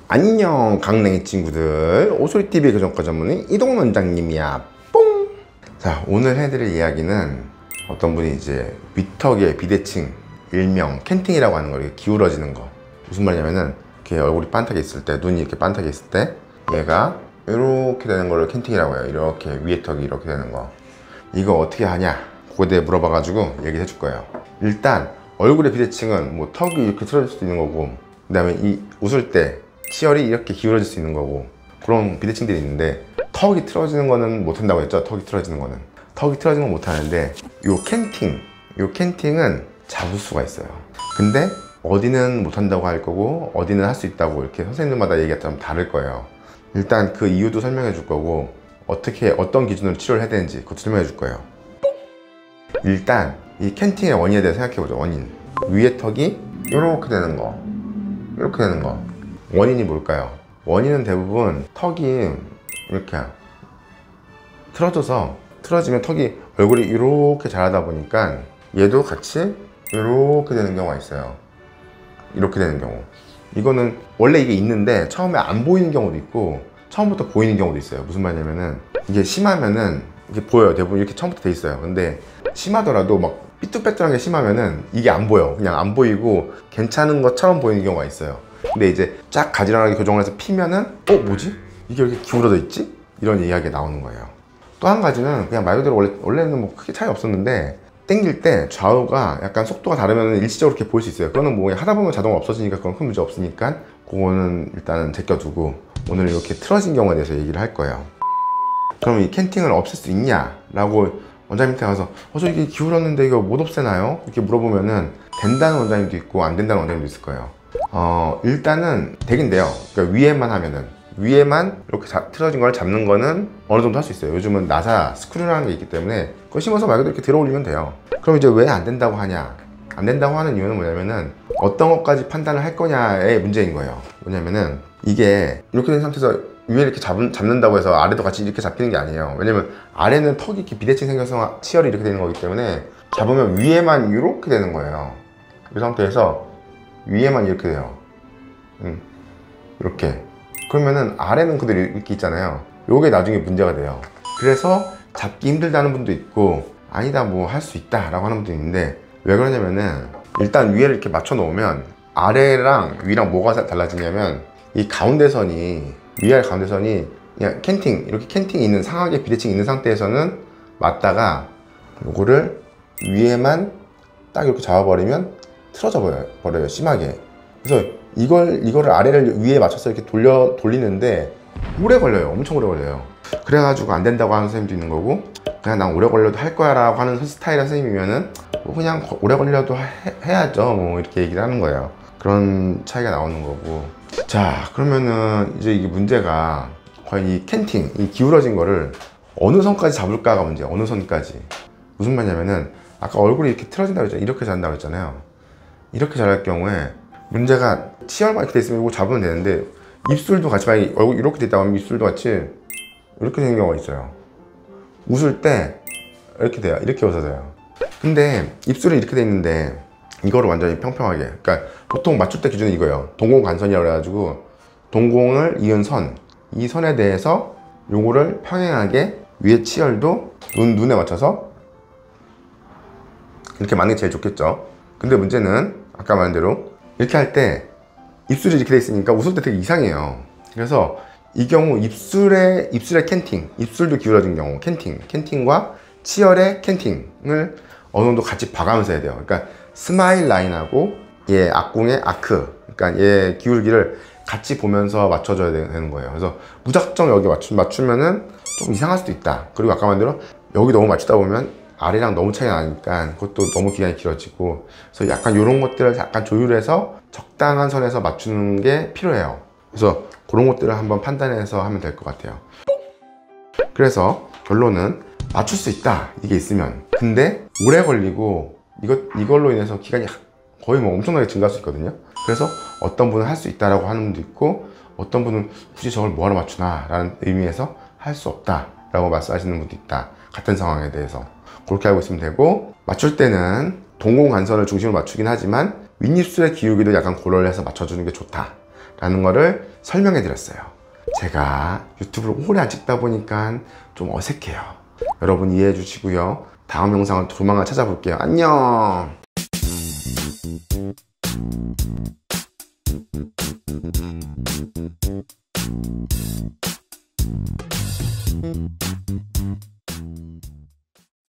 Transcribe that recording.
안녕 강냉이 친구들, 오소리TV 교정과 전문의 이동 원장님이야. 뽕! 자, 오늘 해드릴 이야기는 어떤 분이 이제 위턱의 비대칭, 일명 캔팅이라고 하는 거, 이렇게 기울어지는 거. 무슨 말이냐면은 이렇게 얼굴이 반짝이 있을 때, 눈이 이렇게 반짝이 있을 때 얘가 이렇게 되는 거를 캔팅이라고 해요. 이렇게 위에 턱이 이렇게 되는 거. 이거 어떻게 하냐? 그거에 대해 물어봐가지고 얘기해 줄 거예요. 일단 얼굴의 비대칭은 뭐 턱이 이렇게 틀어질 수도 있는 거고, 그 다음에 이 웃을 때 치열이 이렇게 기울어질 수 있는 거고, 그런 비대칭들이 있는데, 턱이 틀어지는 거는 못한다고 했죠. 턱이 틀어지는 거는 건 못하는데, 요 캔팅은 잡을 수가 있어요. 근데 어디는 못한다고 할 거고 어디는 할 수 있다고, 이렇게 선생님들마다 얘기가 좀 다를 거예요. 일단 그 이유도 설명해 줄 거고, 어떤 기준으로 치료를 해야 되는지 그것도 설명해 줄 거예요. 일단 이 캔팅의 원인에 대해 생각해 보죠. 원인. 위에 턱이 이렇게 되는 거, 이렇게 되는 거. 원인이 뭘까요? 원인은 대부분 턱이 이렇게 틀어지면 턱이, 얼굴이 이렇게 자라다 보니까 얘도 같이 이렇게 되는 경우가 있어요. 이렇게 되는 경우. 이거는 원래 이게 있는데 처음에 안 보이는 경우도 있고 처음부터 보이는 경우도 있어요. 무슨 말이냐면은 이게 심하면은 이게 보여요. 대부분 이렇게 처음부터 돼 있어요. 근데 심하더라도 막 삐뚤빼뚤한 게 심하면은 이게 안 보여. 그냥 안 보이고 괜찮은 것처럼 보이는 경우가 있어요. 근데 이제 쫙 가지런하게 교정을 해서 피면은 뭐지? 이게 왜 이렇게 기울어져 있지? 이런 이야기가 나오는 거예요. 또 한 가지는 그냥 말 그대로 원래는 뭐 크게 차이 없었는데, 당길 때 좌우가 약간 속도가 다르면 일시적으로 이렇게 보일 수 있어요. 그거는 뭐 하다 보면 자동으로 없어지니까 그건 큰 문제 없으니까 그거는 일단은 제껴두고, 오늘 이렇게 틀어진 경우에 대해서 얘기를 할 거예요. 그럼 이 캔팅을 없앨 수 있냐? 라고 원장님한테 가서 저 이게 기울었는데 이거 못 없애나요? 이렇게 물어보면은 된다는 원장님도 있고 안 된다는 원장님도 있을 거예요. 일단은 되긴 돼요. 그러니까 위에만 이렇게 틀어진 걸 잡는 거는 어느 정도 할 수 있어요. 요즘은 나사 스크류라는 게 있기 때문에 그거 심어서 말 그대로 이렇게 들어 올리면 돼요. 그럼 이제 왜 안 된다고 하냐? 안 된다고 하는 이유는 뭐냐면은 어떤 것까지 판단을 할 거냐의 문제인 거예요. 뭐냐면은 이게 이렇게 된 상태에서 위에 이렇게 잡는다고 해서 아래도 같이 이렇게 잡히는 게 아니에요. 왜냐면 아래는 턱이 이렇게 비대칭 생겨서 치열이 이렇게 되는 거기 때문에 잡으면 위에만 이렇게 되는 거예요. 이 상태에서 위에만 이렇게 돼요. 이렇게. 그러면은 아래는 그대로 이렇게 있잖아요. 요게 나중에 문제가 돼요. 그래서 잡기 힘들다는 분도 있고, 아니다 뭐 할 수 있다 라고 하는 분도 있는데, 왜 그러냐면은 일단 위에를 이렇게 맞춰 놓으면 아래랑 위랑 뭐가 달라지냐면, 이 가운데선이, 위아래 가운데선이 그냥 이렇게 캔팅이 있는, 상하게 비대칭이 있는 상태에서는 맞다가 요거를 위에만 딱 이렇게 잡아버리면 틀어져 버려요, 심하게. 그래서 이거를 아래를 위에 맞춰서 이렇게 돌리는데 오래 걸려요. 엄청 오래 걸려요. 그래가지고 안 된다고 하는 선생님도 있는 거고, 그냥 난 오래 걸려도 할 거야 라고 하는 스타일의 선생님이면은 뭐 그냥 오래 걸려도 해야죠 뭐 이렇게 얘기를 하는 거예요. 그런 차이가 나오는 거고. 자, 그러면은 이제 이게 문제가 과연 이 캔팅, 이 기울어진 거를 어느 선까지 잡을까가 문제예요. 어느 선까지. 무슨 말이냐면은 아까 얼굴이 이렇게 틀어진다고 했잖아요. 이렇게 잔다고 했잖아요. 이렇게 자랄 경우에 문제가, 치열만 이렇게 돼 있으면 이거 잡으면 되는데, 입술도 같이, 만약에 얼굴 이렇게 돼 있다고 하면 입술도 같이 이렇게 되는 경우가 있어요. 웃을 때 이렇게 돼요. 이렇게 웃어져요. 근데 입술이 이렇게 돼 있는데 이거를 완전히 평평하게, 그러니까 보통 맞출 때 기준은 이거예요. 동공관선이라고 해가지고 동공을 이은 선, 이 선에 대해서 요거를 평행하게 위에 치열도 눈에 맞춰서 이렇게 맞는 게 제일 좋겠죠. 근데 문제는 아까 말한 대로 이렇게 할 때 입술이 이렇게 돼 있으니까 웃을 때 되게 이상해요. 그래서 이 경우 입술의 캔팅, 입술도 기울어진 경우 캔팅과 치열의 캔팅을 어느 정도 같이 봐가면서 해야 돼요. 그러니까 스마일 라인하고 얘 악궁의 아크, 그러니까 얘 기울기를 같이 보면서 맞춰줘야 되는 거예요. 그래서 무작정 여기 맞추면은 좀 이상할 수도 있다. 그리고 아까 말한 대로 여기 너무 맞추다 보면 아래랑 너무 차이가 나니까 그것도 너무 기간이 길어지고, 그래서 약간 이런 것들을 약간 조율해서 적당한 선에서 맞추는 게 필요해요. 그래서 그런 것들을 한번 판단해서 하면 될 것 같아요. 그래서 결론은 맞출 수 있다, 이게 있으면. 근데 오래 걸리고 이걸로 인해서 기간이 거의 뭐 엄청나게 증가할 수 있거든요. 그래서 어떤 분은 할 수 있다라고 하는 분도 있고, 어떤 분은 굳이 저걸 뭐하러 맞추나 라는 의미에서 할 수 없다 라고 말씀하시는 분도 있다. 같은 상황에 대해서 그렇게 알고 있으면 되고, 맞출 때는 동공관선을 중심으로 맞추긴 하지만 윗입술의 기울기도 약간 고려를 해서 맞춰주는 게 좋다 라는 거를 설명해 드렸어요. 제가 유튜브를 오래 안 찍다 보니까 좀 어색해요. 여러분 이해해 주시고요. 다음 영상을 조만간 찾아볼게요. 안녕.